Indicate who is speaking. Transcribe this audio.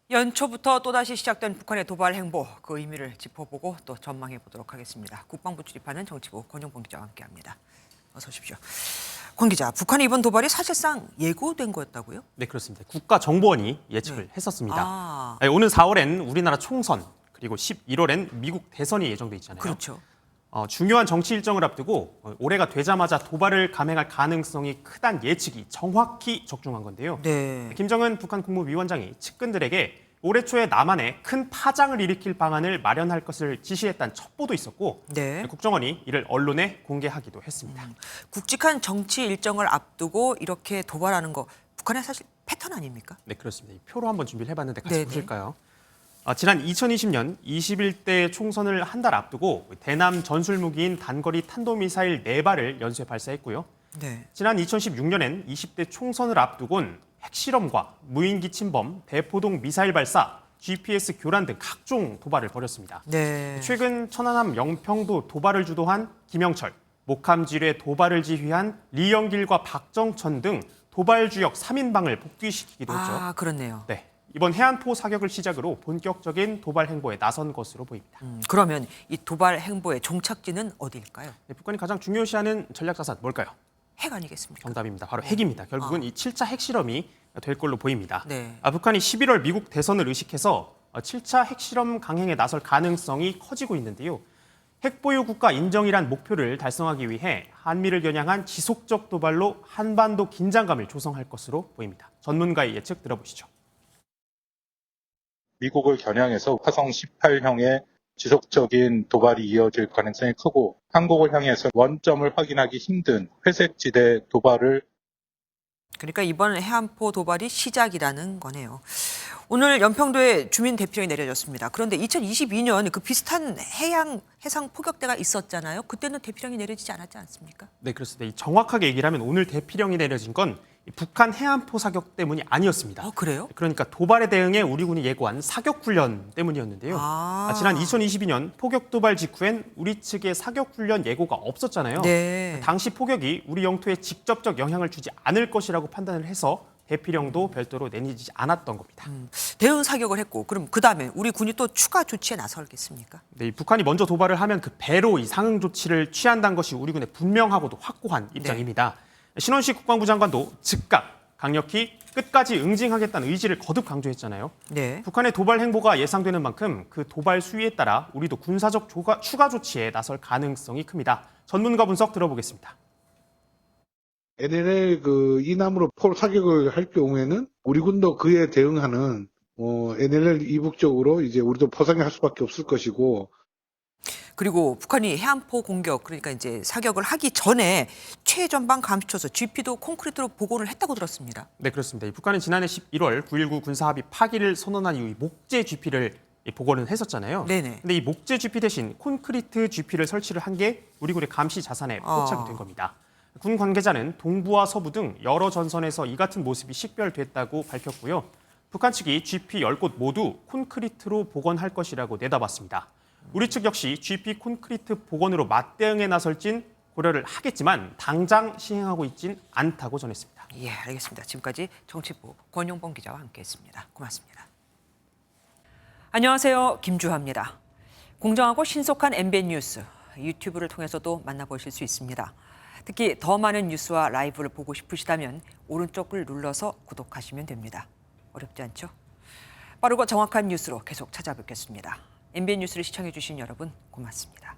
Speaker 1: 연초부터 또다시 시작된 북한의 도발 행보, 그 의미를 짚어보고 또 전망해 보도록 하겠습니다. 국방부 출입하는 정치부 권용범 기자와 함께합니다. 어서 오십시오. 권 기자, 북한의 이번 도발이 사실상 예고된 거였다고요?
Speaker 2: 네, 그렇습니다. 국가정보원이 예측을 했었습니다.
Speaker 1: 아,
Speaker 2: 오는 4월엔 우리나라 총선, 그리고 11월엔 미국 대선이 예정돼 있잖아요.
Speaker 1: 그렇죠.
Speaker 2: 중요한 정치 일정을 앞두고 올해가 되자마자 도발을 감행할 가능성이 크다는 예측이 정확히 적중한 건데요.
Speaker 1: 네.
Speaker 2: 김정은 북한 국무위원장이 측근들에게 올해 초에 남한에 큰 파장을 일으킬 방안을 마련할 것을 지시했다는 첩보도 있었고
Speaker 1: 네.
Speaker 2: 국정원이 이를 언론에 공개하기도 했습니다.
Speaker 1: 굵직한 정치 일정을 앞두고 이렇게 도발하는 거 북한의 사실 패턴 아닙니까?
Speaker 2: 네, 그렇습니다. 이 표로 한번 준비를 해봤는데 같이
Speaker 1: 네네.
Speaker 2: 보실까요? 지난 2020년 21대 총선을 한 달 앞두고 대남 전술무기인 단거리 탄도미사일 4발을 연쇄 발사했고요.
Speaker 1: 네.
Speaker 2: 지난 2016년엔 20대 총선을 앞두곤 핵실험과 무인기 침범, 대포동 미사일 발사, GPS 교란 등 각종 도발을 벌였습니다.
Speaker 1: 네.
Speaker 2: 최근 천안함 영평도 도발을 주도한 김영철, 목함지뢰 도발을 지휘한 리영길과 박정천 등 도발 주역 3인방을 복귀시키기도 했죠.
Speaker 1: 아, 그렇네요.
Speaker 2: 네, 이번 해안포 사격을 시작으로 본격적인 도발 행보에 나선 것으로 보입니다.
Speaker 1: 그러면 이 도발 행보의 종착지는 어디일까요?
Speaker 2: 네, 북한이 가장 중요시하는 전략자산 뭘까요?
Speaker 1: 핵 아니겠습니까?
Speaker 2: 정답입니다. 바로 핵입니다. 결국은 이 7차 핵실험이 될 걸로 보입니다.
Speaker 1: 네.
Speaker 2: 북한이 11월 미국 대선을 의식해서 7차 핵실험 강행에 나설 가능성이 커지고 있는데요. 핵보유 국가 인정이란 목표를 달성하기 위해 한미를 겨냥한 지속적 도발로 한반도 긴장감을 조성할 것으로 보입니다. 전문가의 예측 들어보시죠.
Speaker 3: 미국을 겨냥해서 화성 18형의 지속적인 도발이 이어질 가능성이 크고 한국을 향해서 원점을 확인하기 힘든 회색지대 도발을
Speaker 1: 그러니까 이번 해안포 도발이 시작이라는 거네요. 오늘 연평도에 주민 대피령이 내려졌습니다. 그런데 2022년 그 비슷한 해상 포격대가 있었잖아요. 그때는 대피령이 내려지지 않았지 않습니까?
Speaker 2: 네, 그렇습니다. 정확하게 얘기를 하면 오늘 대피령이 내려진 건 북한 해안포 사격 때문이 아니었습니다.
Speaker 1: 그래요?
Speaker 2: 그러니까 도발에 대응해 우리 군이 예고한 사격 훈련 때문이었는데요. 지난 2022년 포격 도발 직후엔 우리 측의 사격 훈련 예고가 없었잖아요.
Speaker 1: 네.
Speaker 2: 당시 포격이 우리 영토에 직접적 영향을 주지 않을 것이라고 판단을 해서 대피령도 별도로 내리지 않았던 겁니다.
Speaker 1: 대응 사격을 했고 그럼 그다음에 우리 군이 또 추가 조치에 나설겠습니까?
Speaker 2: 네, 북한이 먼저 도발을 하면 그 배로 이 상응 조치를 취한다는 것이 우리 군의 분명하고도 확고한 입장입니다. 신원식 국방부 장관도 즉각 강력히 끝까지 응징하겠다는 의지를 거듭 강조했잖아요.
Speaker 1: 네.
Speaker 2: 북한의 도발 행보가 예상되는 만큼 그 도발 수위에 따라 우리도 군사적 추가 조치에 나설 가능성이 큽니다. 전문가 분석 들어보겠습니다.
Speaker 4: NLL 이남으로 포 사격을 할 경우에는 우리 군도 그에 대응하는 NLL 이북 쪽으로 이제 우리도 포상할 수밖에 없을 것이고.
Speaker 1: 그리고 북한이 해안포 공격 그러니까 이제 사격을 하기 전에 최전방 감시초소 GP도 콘크리트로 복원을 했다고 들었습니다.
Speaker 2: 네, 그렇습니다. 북한은 지난해 11월 9.19 군사합의 파기를 선언한 이후 목재 GP를 복원을 했었잖아요.
Speaker 1: 네네.
Speaker 2: 근데 이 목재 GP 대신 콘크리트 GP를 설치를 한 게 우리 군의 감시 자산에 포착이 된 겁니다. 군 관계자는 동부와 서부 등 여러 전선에서 이 같은 모습이 식별됐다고 밝혔고요. 북한 측이 GP 10곳 모두 콘크리트로 복원할 것이라고 내다봤습니다. 우리 측 역시 GP 콘크리트 복원으로 맞대응에 나설진 고려를 하겠지만 당장 시행하고 있진 않다고 전했습니다.
Speaker 1: 예, 알겠습니다. 지금까지 정치부 권용범 기자와 함께했습니다. 고맙습니다. 안녕하세요, 김주하입니다. 공정하고 신속한 MBN 뉴스 유튜브를 통해서도 만나보실 수 있습니다. 특히 더 많은 뉴스와 라이브를 보고 싶으시다면 오른쪽을 눌러서 구독하시면 됩니다. 어렵지 않죠? 빠르고 정확한 뉴스로 계속 찾아뵙겠습니다. MBN 뉴스를 시청해주신 여러분 고맙습니다.